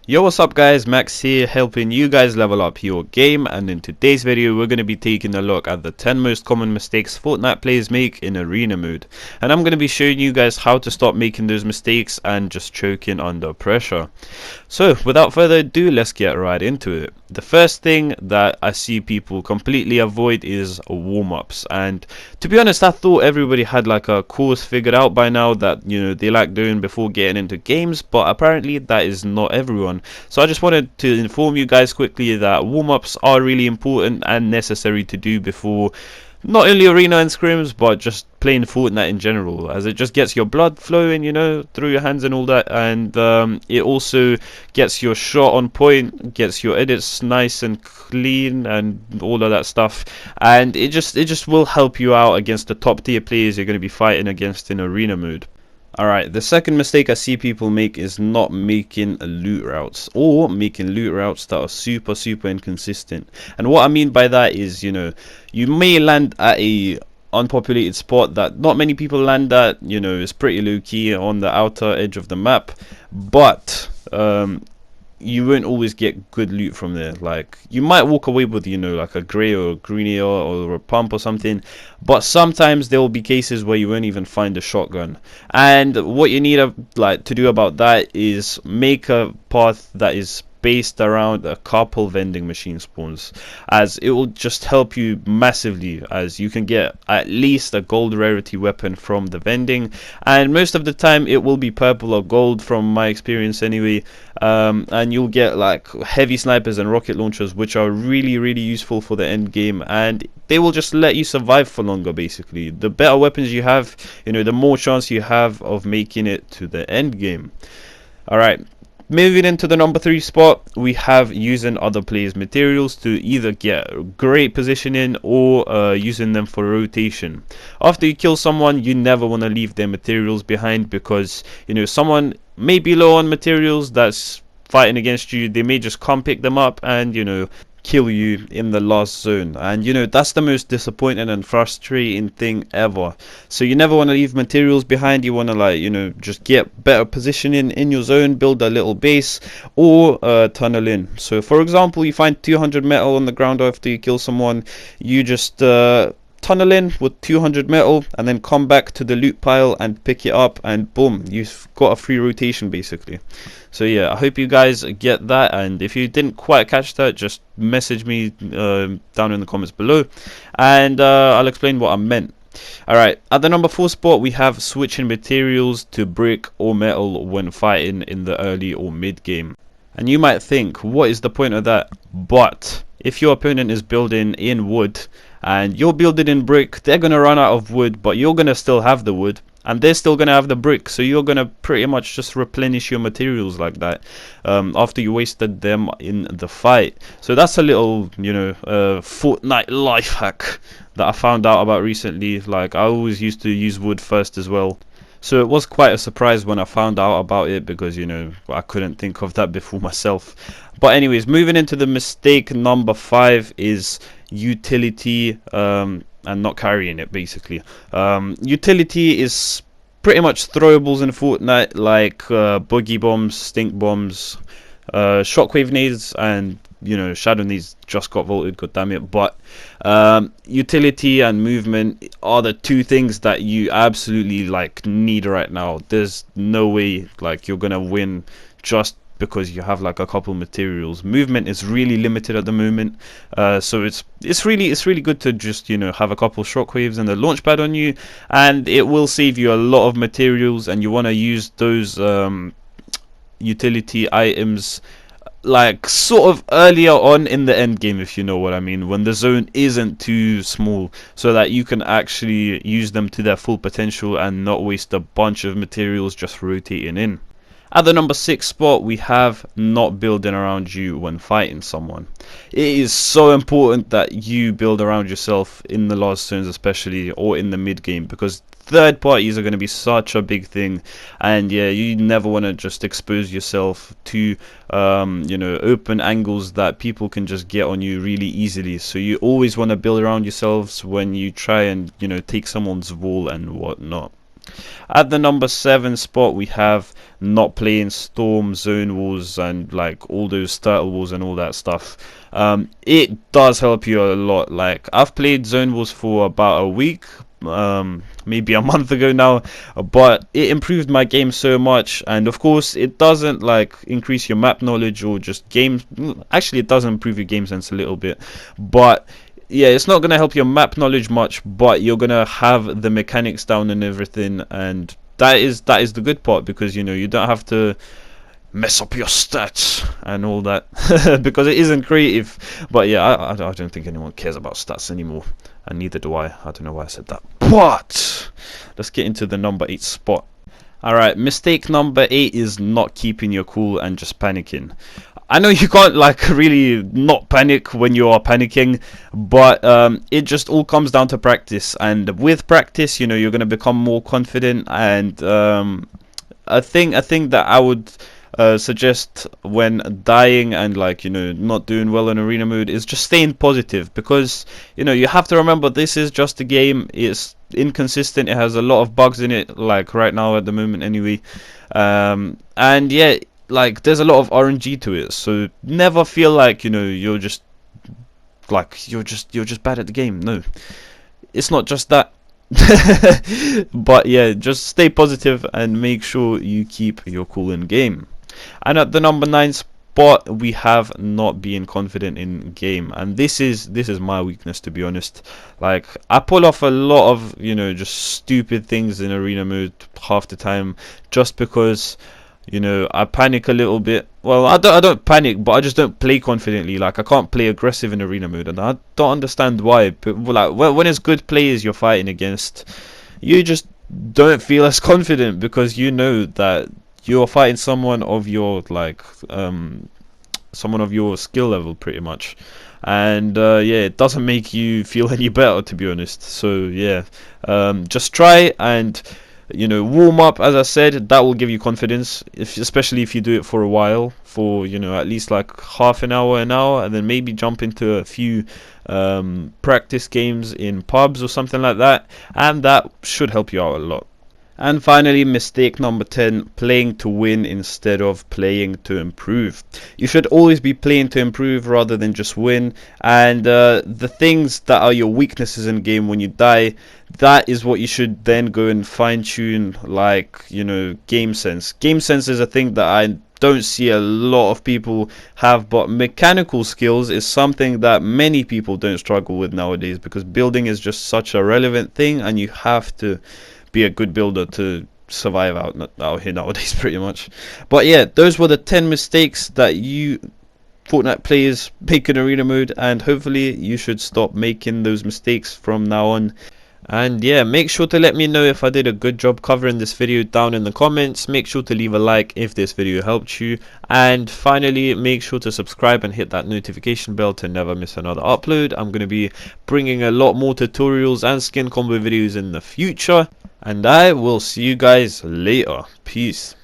Yo, what's up guys, Max here, helping you guys level up your game, and in today's video we're going to be taking a look at the 10 most common mistakes Fortnite players make in arena mode. And I'm going to be showing you guys how to stop making those mistakes and just choking under pressure. So without further ado, let's get right into it. The first thing that I see people completely avoid is warm-ups, and to be honest I thought everybody had like a course figured out by now that they like doing before getting into games, but apparently that is not everyone. So I just wanted to inform you guys quickly that warm-ups are really important and necessary to do before not only arena and scrims, but just playing Fortnite in general, as it just gets your blood flowing, through your hands and all that, and it also gets your shot on point, gets your edits nice and clean, and all of that stuff, and it just will help you out against the top tier players you're going to be fighting against in arena mode. Alright, the second mistake I see people make is not making loot routes, or making loot routes that are super inconsistent. And what I mean by that is, you may land at a unpopulated spot that not many people land at, it's pretty low key on the outer edge of the map, but you won't always get good loot from there. Like, you might walk away with like a grey or a green AR or a pump or something, but sometimes there will be cases where you won't even find a shotgun. And what you need to do about that is make a path that is based around a couple vending machine spawns, as it will just help you massively, as you can get at least a gold rarity weapon from the vending, and most of the time it will be purple or gold from my experience anyway. And you'll get like heavy snipers and rocket launchers, which are really useful for the end game, and they will just let you survive for longer. Basically, the better weapons you have, the more chance you have of making it to the end game. Alright, moving into the number 3 spot, we have using other players' materials to either get great positioning or using them for rotation. After you kill someone, you never want to leave their materials behind, because someone may be low on materials that's fighting against you. They may just come pick them up and kill you in the last zone, and that's the most disappointing and frustrating thing ever. So you never want to leave materials behind. You want to just get better positioning in your zone, build a little base, or tunnel in. So for example, you find 200 metal on the ground after you kill someone, you just tunnel in with 200 metal and then come back to the loot pile and pick it up, and boom, you've got a free rotation basically. So yeah, I hope you guys get that, and if you didn't quite catch that, just message me down in the comments below, and I'll explain what I meant. Alright, at the number 4 spot, we have switching materials to brick or metal when fighting in the early or mid game. And you might think, what is the point of that? But if your opponent is building in wood and you're building in brick, they're going to run out of wood, but you're going to still have the wood, and they're still going to have the brick, so you're going to pretty much just replenish your materials like that after you wasted them in the fight. So that's a little Fortnite life hack that I found out about recently. Like, I always used to use wood first as well, so it was quite a surprise when I found out about it, because I couldn't think of that before myself. But anyways, moving into the mistake number 5 is utility and not carrying it basically. Utility is pretty much throwables in Fortnite, like boogie bombs, stink bombs, shockwave nades, and shadow nades just got voted, god damn it. But utility and movement are the two things that you absolutely need right now. There's no way you're gonna win just because you have a couple materials. Movement is really limited at the moment, so it's really good to just have a couple shockwaves and a launch pad on you, and it will save you a lot of materials. And you want to use those utility items sort of earlier on in the end game, if you know what I mean, when the zone isn't too small, so that you can actually use them to their full potential and not waste a bunch of materials just rotating in. At the number 6 spot, we have not building around you when fighting someone. It is so important that you build around yourself in the last zones especially, or in the mid game, because third parties are going to be such a big thing. And yeah, you never want to just expose yourself to open angles that people can just get on you really easily. So you always want to build around yourselves when you try and take someone's wall and whatnot. At the number 7 spot, we have not playing Storm, Zone Wars, and like all those Turtle Wars and all that stuff. It does help you a lot. Like, I've played Zone Wars for about a week, maybe a month ago now, but it improved my game so much. And of course, it doesn't like increase your map knowledge or just game. Actually, it does improve your game sense a little bit, but yeah, it's not gonna help your map knowledge much, but you're gonna have the mechanics down and everything, and that is the good part, because you know you don't have to mess up your stats and all that because it isn't creative. But yeah, I don't think anyone cares about stats anymore, and neither do I. I don't know why I said that. But let's get into the number 8 spot. Alright, mistake number 8 is not keeping your cool and just panicking. I know you can't like really not panic when you are panicking, but it just all comes down to practice, and with practice, you know, you're gonna become more confident. And a thing that I would suggest when dying and like, you know, not doing well in arena mode is just staying positive, because you know you have to remember this is just a game. It's inconsistent, it has a lot of bugs in it, like right now at the moment anyway, and yeah, like there's a lot of RNG to it, so never feel like, you know, you're just bad at the game. No, it's not just that. But yeah, just stay positive and make sure you keep your cool in game. And at the number 9 spot, we have not being confident in game, and this is my weakness, to be honest. Like, I pull off a lot of, you know, just stupid things in arena mode half the time, just because, you know, I panic a little bit. Well, I don't panic, but I just don't play confidently. Like, I can't play aggressive in arena mode, and I don't understand why. But like, when it's good players you're fighting against, you just don't feel as confident, because you know that you're fighting someone of your like someone of your skill level pretty much. And yeah, it doesn't make you feel any better, to be honest. So yeah, just try and, you know, warm up. As I said, that will give you confidence, especially if you do it for a while, for, you know, at least like half an hour, and then maybe jump into a few practice games in pubs or something like that, and that should help you out a lot. And finally, mistake number 10, playing to win instead of playing to improve. You should always be playing to improve rather than just win. And the things that are your weaknesses in game, when you die, that is what you should then go and fine tune, like, you know, game sense. Game sense is a thing that I don't see a lot of people have, but mechanical skills is something that many people don't struggle with nowadays, because building is just such a relevant thing, and you have to be a good builder to survive out here nowadays, pretty much. But yeah, those were the 10 mistakes that you Fortnite players make in arena mode, and hopefully you should stop making those mistakes from now on. And yeah, make sure to let me know if I did a good job covering this video down in the comments. Make sure to leave a like if this video helped you, and finally make sure to subscribe and hit that notification bell to never miss another upload. I'm going to be bringing a lot more tutorials and skin combo videos in the future, and I will see you guys later. Peace.